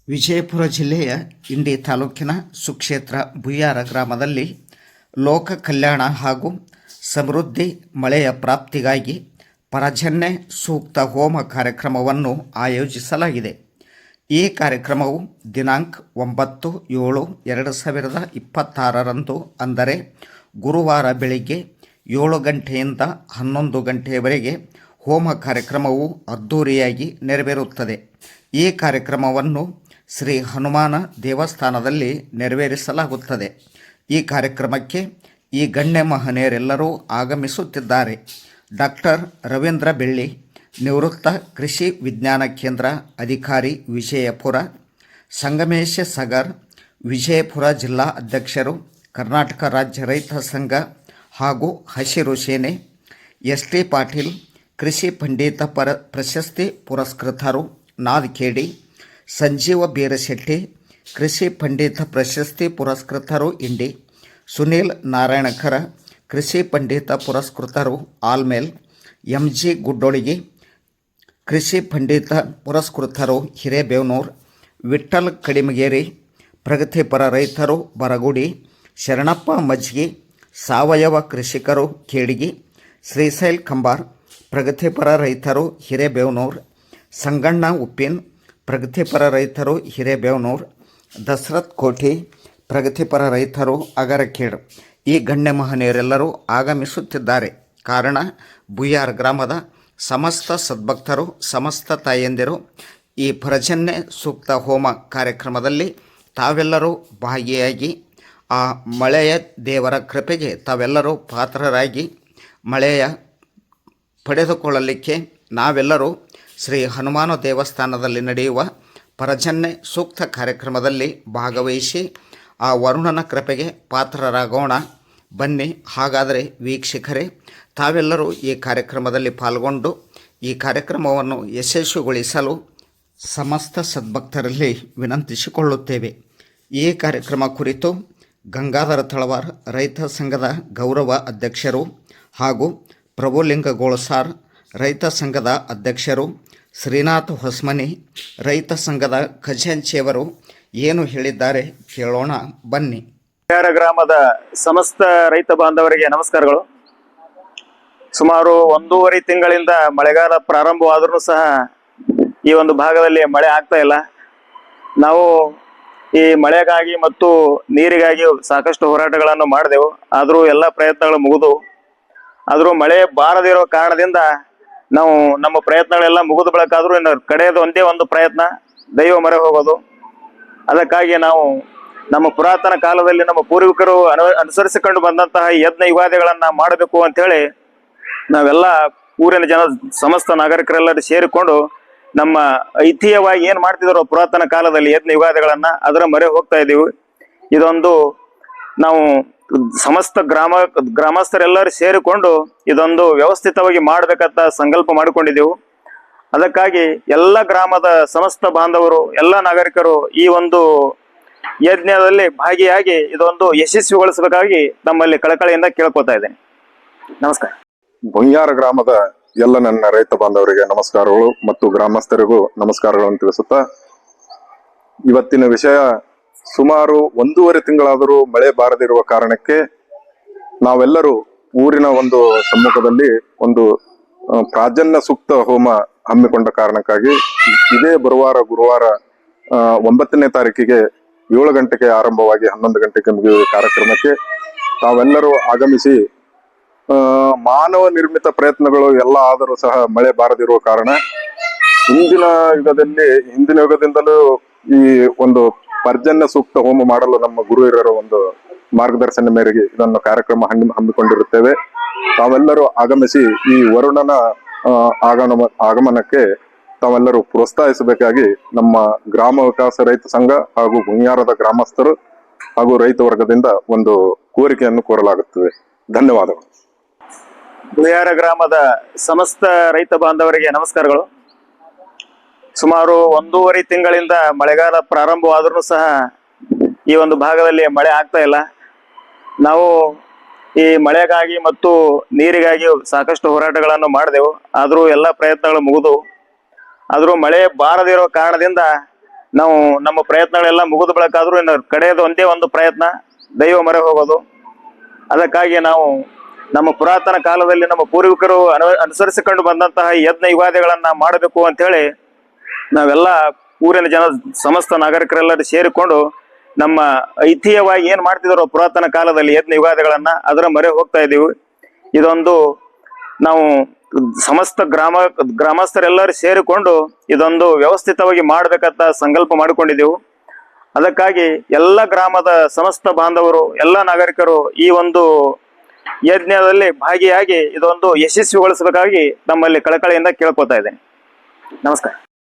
ವಿಜಯಪುರ ಜಿಲ್ಲೆಯ ಇಂಡಿ ತಾಲೂಕಿನ ಸುಕ್ಷೇತ್ರ ಬುಯ್ಯಾರ ಗ್ರಾಮದಲ್ಲಿ ಲೋಕ ಕಲ್ಯಾಣ ಹಾಗೂ ಸಮೃದ್ಧಿ ಮಳೆಯ ಪ್ರಾಪ್ತಿಗಾಗಿ ಪರಜನ್ಯ ಸೂಕ್ತ ಹೋಮ ಕಾರ್ಯಕ್ರಮವನ್ನು ಆಯೋಜಿಸಲಾಗಿದೆ. ಈ ಕಾರ್ಯಕ್ರಮವು ದಿನಾಂಕ 9/7/2026 ಅಂದರೆ ಗುರುವಾರ ಬೆಳಿಗ್ಗೆ 7 ಗಂಟೆಯಿಂದ 11 ಗಂಟೆಯವರೆಗೆ ಹೋಮ ಕಾರ್ಯಕ್ರಮವು ಅದ್ಧೂರಿಯಾಗಿ ನೆರವೇರುತ್ತದೆ. ಈ ಕಾರ್ಯಕ್ರಮವನ್ನು ಶ್ರೀ ಹನುಮಾನ ದೇವಸ್ಥಾನದಲ್ಲಿ ನೆರವೇರಿಸಲಾಗುತ್ತದೆ. ಈ ಕಾರ್ಯಕ್ರಮಕ್ಕೆ ಈ ಗಣ್ಯ ಮಹನೀಯರೆಲ್ಲರೂ ಆಗಮಿಸುತ್ತಿದ್ದಾರೆ. ಡಾಕ್ಟರ್ ರವೀಂದ್ರ ಬೆಳ್ಳಿ, ನಿವೃತ್ತ ಕೃಷಿ ವಿಜ್ಞಾನ ಕೇಂದ್ರ ಅಧಿಕಾರಿ ವಿಜಯಪುರ, ಸಂಗಮೇಶ ಸಗರ್, ವಿಜಯಪುರ ಜಿಲ್ಲಾ ಅಧ್ಯಕ್ಷರು, ಕರ್ನಾಟಕ ರಾಜ್ಯ ರೈತ ಸಂಘ ಹಾಗೂ ಹಸಿರು ಸೇನೆ, ಎಸ್.ಟಿ. ಪಾಟೀಲ್, ಕೃಷಿ ಪಂಡಿತ ಪ್ರಶಸ್ತಿ ಪುರಸ್ಕೃತರು ನಾದಖೇಡಿ, ಸಂಜೀವ ಬೀರಶೆಟ್ಟಿ, ಕೃಷಿ ಪಂಡಿತ ಪ್ರಶಸ್ತಿ ಪುರಸ್ಕೃತರು ಇಂಡಿ, ಸುನೀಲ್ ನಾರಾಯಣಕರ, ಕೃಷಿ ಪಂಡಿತ ಪುರಸ್ಕೃತರು ಆಲ್ಮೇಲ್, ಎಂ.ಜಿ. ಗುಡ್ಡೋಳಿಗಿ, ಕೃಷಿ ಪಂಡಿತ ಪುರಸ್ಕೃತರು ಹಿರೇಬೇವನೂರು, ವಿಠ್ಠಲ್ ಕಡಿಮಗೇರಿ, ಪ್ರಗತಿಪರ ರೈತರು ಬರಗುಡಿ, ಶರಣಪ್ಪ ಮಜ್ಗಿ, ಸಾವಯವ ಕೃಷಿಕರು ಕೇಡಿಗಿ, ಶ್ರೀಶೈಲ್ ಕಂಬಾರ್, ಪ್ರಗತಿಪರ ರೈತರು ಹಿರೇಬೇವನೂರು, ಸಂಗಣ್ಣ ಉಪ್ಪಿನ್, ಪ್ರಗತಿಪರ ರೈತರು ಹಿರೇಬೇವನೂರು, ದಶರಥ್ ಕೋಠಿ, ಪ್ರಗತಿಪರ ರೈತರು ಅಗರಕೇಡ್. ಈ ಗಣ್ಯ ಮಹನೀಯರೆಲ್ಲರೂ ಆಗಮಿಸುತ್ತಿದ್ದಾರೆ. ಕಾರಣ ಬುಯ್ಯಾರ್ ಗ್ರಾಮದ ಸಮಸ್ತ ಸದ್ಭಕ್ತರು, ಸಮಸ್ತ ತಾಯಂದಿರು ಈ ಪರಜನ್ಯ ಸೂಕ್ತ ಹೋಮ ಕಾರ್ಯಕ್ರಮದಲ್ಲಿ ತಾವೆಲ್ಲರೂ ಭಾಗಿಯಾಗಿ ಆ ಮಳೆಯ ದೇವರ ಕೃಪೆಗೆ ತಾವೆಲ್ಲರೂ ಪಾತ್ರರಾಗಿ ಮಳೆಯ ಪಡೆದುಕೊಳ್ಳಲಿಕ್ಕೆ ನಾವೆಲ್ಲರೂ ಶ್ರೀ ಹನುಮಾನ ದೇವಸ್ಥಾನದಲ್ಲಿ ನಡೆಯುವ ಪರಜನ್ಯ ಸೂಕ್ತ ಕಾರ್ಯಕ್ರಮದಲ್ಲಿ ಭಾಗವಹಿಸಿ ಆ ವರುಣನ ಕೃಪೆಗೆ ಪಾತ್ರರಾಗೋಣ. ಬನ್ನಿ. ಹಾಗಾದರೆ ವೀಕ್ಷಕರೇ, ತಾವೆಲ್ಲರೂ ಈ ಕಾರ್ಯಕ್ರಮದಲ್ಲಿ ಪಾಲ್ಗೊಂಡು ಈ ಕಾರ್ಯಕ್ರಮವನ್ನು ಯಶಸ್ವಿಗೊಳಿಸಲು ಸಮಸ್ತ ಸದ್ಭಕ್ತರಲ್ಲಿ ವಿನಂತಿಸಿಕೊಳ್ಳುತ್ತೇವೆ. ಈ ಕಾರ್ಯಕ್ರಮ ಕುರಿತು ಗಂಗಾಧರ ತಳವಾರ್, ರೈತ ಸಂಘದ ಗೌರವ ಅಧ್ಯಕ್ಷರು, ಹಾಗೂ ಪ್ರಭುಲಿಂಗ ಗೋಳಸಾರ್, ರೈತ ಸಂಘದ ಅಧ್ಯಕ್ಷರು, ಶ್ರೀನಾಥ್ ಹೊಸ್ಮನಿ, ರೈತ ಸಂಘದ ಖಜಾಂಚಿಯವರು ಏನು ಹೇಳಿದ್ದಾರೆ ಕೇಳೋಣ ಬನ್ನಿ. ಬುಯ್ಯಾರ ಗ್ರಾಮದ ಸಮಸ್ತ ರೈತ ಬಾಂಧವರಿಗೆ ನಮಸ್ಕಾರಗಳು. ಸುಮಾರು 1.5 ತಿಂಗಳಿಂದ ಮಳೆಗಾಲ ಪ್ರಾರಂಭವಾದ್ರೂ ಸಹ ಈ ಒಂದು ಭಾಗದಲ್ಲಿ ಮಳೆ ಆಗ್ತಾ ಇಲ್ಲ. ನಾವು ಈ ಮಳೆಗಾಗಿ ಮತ್ತು ನೀರಿಗಾಗಿ ಸಾಕಷ್ಟು ಹೋರಾಟಗಳನ್ನು ಮಾಡಿದೆವು. ಆದರೂ ಎಲ್ಲ ಪ್ರಯತ್ನಗಳು ಮುಗಿದು, ಆದರೂ ಮಳೆ ಬಾರದಿರೋ ಕಾರಣದಿಂದ ನಾವು ನಮ್ಮ ಪ್ರಯತ್ನಗಳೆಲ್ಲ ಮುಗಿದ ಬಳಕಾದ್ರೂ ಇನ್ನು ಕಡೆಯದು ಒಂದೇ ಒಂದು ಪ್ರಯತ್ನ, ದೈವ ಮೊರೆ ಹೋಗೋದು. ಅದಕ್ಕಾಗಿ ನಾವು ನಮ್ಮ ಪುರಾತನ ಕಾಲದಲ್ಲಿ ನಮ್ಮ ಪೂರ್ವಿಕರು ಅನುಸರಿಸಿಕೊಂಡು ಬಂದಂತಹ ಯಜ್ಞ ಯುಗಾದಿಗಳನ್ನ ಮಾಡಬೇಕು ಅಂತ ಹೇಳಿ ನಾವೆಲ್ಲ ಊರಿನ ಜನ, ಸಮಸ್ತ ನಾಗರಿಕರೆಲ್ಲರೂ ಸೇರಿಕೊಂಡು ನಮ್ಮ ಐತಿಹ್ಯವಾಗಿ ಏನ್ ಮಾಡ್ತಿದ್ರು ಪುರಾತನ ಕಾಲದಲ್ಲಿ ಯಜ್ಞ ಯುಗಾದಿಗಳನ್ನ, ಅದರ ಮೊರೆ ಹೋಗ್ತಾ ಇದ್ದೀವಿ. ಇದೊಂದು ನಾವು ಸಮಸ್ತ ಗ್ರಾಮಸ್ಥರೆಲ್ಲರೂ ಸೇರಿಕೊಂಡು ಇದೊಂದು ವ್ಯವಸ್ಥಿತವಾಗಿ ಮಾಡ್ಬೇಕಂತ ಸಂಕಲ್ಪ ಮಾಡಿಕೊಂಡಿದ್ದೆವು. ಅದಕ್ಕಾಗಿ ಎಲ್ಲ ಗ್ರಾಮದ ಸಮಸ್ತ ಬಾಂಧವರು, ಎಲ್ಲ ನಾಗರಿಕರು ಈ ಒಂದು ಯಜ್ಞದಲ್ಲಿ ಭಾಗಿಯಾಗಿ ಇದೊಂದು ಯಶಸ್ವಿಗೊಳಿಸಬೇಕಾಗಿ ನಮ್ಮಲ್ಲಿ ಕಳಕಳಿಯಿಂದ ಕೇಳ್ಕೊತಾ ಇದ್ದೇನೆ. ನಮಸ್ಕಾರ. ಬುಯ್ಯಾರ ಗ್ರಾಮದ ಎಲ್ಲ ನನ್ನ ರೈತ ಬಾಂಧವರಿಗೆ ನಮಸ್ಕಾರಗಳು ಮತ್ತು ಗ್ರಾಮಸ್ಥರಿಗೂ ನಮಸ್ಕಾರಗಳನ್ನು ತಿಳಿಸುತ್ತಾ, ಇವತ್ತಿನ ವಿಷಯ ಸುಮಾರು 1.5 ತಿಂಗಳಾದರೂ ಮಳೆ ಬಾರದಿರುವ ಕಾರಣಕ್ಕೆ ನಾವೆಲ್ಲರೂ ಊರಿನ ಒಂದು ಸಮ್ಮುಖದಲ್ಲಿ ಒಂದು ಪ್ರಾಜನ್ಯ ಸೂಕ್ತ ಹೋಮ ಹಮ್ಮಿಕೊಂಡ ಕಾರಣಕ್ಕಾಗಿ ಇದೇ ಗುರುವಾರ 9ನೇ ತಾರೀಕಿಗೆ 7 ಗಂಟೆಗೆ ಆರಂಭವಾಗಿ 11 ಗಂಟೆಗೆ ಮುಗಿಯುವ ಕಾರ್ಯಕ್ರಮಕ್ಕೆ ತಾವೆಲ್ಲರೂ ಆಗಮಿಸಿ, ಮಾನವ ನಿರ್ಮಿತ ಪ್ರಯತ್ನಗಳು ಎಲ್ಲ ಆದರೂ ಸಹ ಮಳೆ ಬಾರದಿರುವ ಕಾರಣ ಹಿಂದಿನ ಯುಗದಿಂದಲೂ ಈ ಒಂದು ಪರ್ಜನ್ಯ ಸೂಕ್ತ ಹೋಮ ಮಾಡಲು ನಮ್ಮ ಗುರು ಹಿರಿಯರ ಒಂದು ಮಾರ್ಗದರ್ಶನ ಮೇರೆಗೆ ಇದನ್ನು ಕಾರ್ಯಕ್ರಮ ಹಮ್ಮಿಕೊಂಡಿರುತ್ತೇವೆ. ತಾವೆಲ್ಲರೂ ಆಗಮಿಸಿ ಈ ವರುಣನ ಆಗಮನಕ್ಕೆ ತಾವೆಲ್ಲರೂ ಪ್ರೋತ್ಸಾಹಿಸಬೇಕಾಗಿ ನಮ್ಮ ಗ್ರಾಮ ವಿಕಾಸ ರೈತ ಸಂಘ ಹಾಗೂ ಬುಯ್ಯಾರದ ಗ್ರಾಮಸ್ಥರು ಹಾಗೂ ರೈತ ವರ್ಗದಿಂದ ಒಂದು ಕೋರಿಕೆಯನ್ನು ಕೋರಲಾಗುತ್ತದೆ. ಧನ್ಯವಾದಗಳು. ಬುಯ್ಯಾರ ಗ್ರಾಮದ ಸಮಸ್ತ ರೈತ ಬಾಂಧವರಿಗೆ ನಮಸ್ಕಾರಗಳು. ಸುಮಾರು 1.5 ತಿಂಗಳಿಂದ ಮಳೆಗಾಲ ಪ್ರಾರಂಭವಾದ್ರೂ ಸಹ ಈ ಒಂದು ಭಾಗದಲ್ಲಿ ಮಳೆ ಆಗ್ತಾ ಇಲ್ಲ. ನಾವು ಈ ಮಳೆಗಾಗಿ ಮತ್ತು ನೀರಿಗಾಗಿ ಸಾಕಷ್ಟು ಹೋರಾಟಗಳನ್ನು ಮಾಡಿದೆವು. ಆದರೂ ಎಲ್ಲ ಪ್ರಯತ್ನಗಳು ಮುಗಿದು, ಆದರೂ ಮಳೆ ಬಾರದಿರೋ ಕಾರಣದಿಂದ ನಾವು ನಮ್ಮ ಪ್ರಯತ್ನಗಳೆಲ್ಲ ಮುಗಿದ ಬಳಕಾದ್ರೂ ಇನ್ನು ಕಡೆಯದು ಒಂದೇ ಒಂದು ಪ್ರಯತ್ನ, ದೈವ ಮೊರೆ ಹೋಗೋದು. ಅದಕ್ಕಾಗಿ ನಾವು ನಮ್ಮ ಪುರಾತನ ಕಾಲದಲ್ಲಿ ನಮ್ಮ ಪೂರ್ವಿಕರು ಅನುಸರಿಸಿಕೊಂಡು ಬಂದಂತಹ ಯಜ್ಞ ಯುಗಾದಿಗಳನ್ನ ಮಾಡಬೇಕು ಅಂತ ಹೇಳಿ ನಾವೆಲ್ಲ ಊರಿನ ಜನ ಸಮಸ್ತ ನಾಗರಿಕರೆಲ್ಲರೂ ಸೇರಿಕೊಂಡು ನಮ್ಮ ಐತಿಹ್ಯವಾಗಿ ಏನ್ ಮಾಡ್ತಿದ್ರು ಪುರಾತನ ಕಾಲದಲ್ಲಿ ಯಜ್ಞ ಯುಗಾದಿಗಳನ್ನ ಅದರ ಮೊರೆ ಹೋಗ್ತಾ ಇದ್ದೀವಿ. ಇದೊಂದು ನಾವು ಸಮಸ್ತ ಗ್ರಾಮಸ್ಥರೆಲ್ಲರೂ ಸೇರಿಕೊಂಡು ಇದೊಂದು ವ್ಯವಸ್ಥಿತವಾಗಿ ಮಾಡ್ಬೇಕಂತ ಸಂಕಲ್ಪ ಮಾಡಿಕೊಂಡಿದ್ದೆವು. ಅದಕ್ಕಾಗಿ ಎಲ್ಲ ಗ್ರಾಮದ ಸಮಸ್ತ ಬಾಂಧವರು, ಎಲ್ಲ ನಾಗರಿಕರು ಈ ಒಂದು ಯಜ್ಞದಲ್ಲಿ ಭಾಗಿಯಾಗಿ ಇದೊಂದು ಯಶಸ್ವಿಗೊಳಿಸಬೇಕಾಗಿ ನಮ್ಮಲ್ಲಿ ಕಳಕಳಿಯಿಂದ ಕೇಳ್ಕೊತಾ ಇದ್ದೇನೆ. ನಮಸ್ಕಾರ.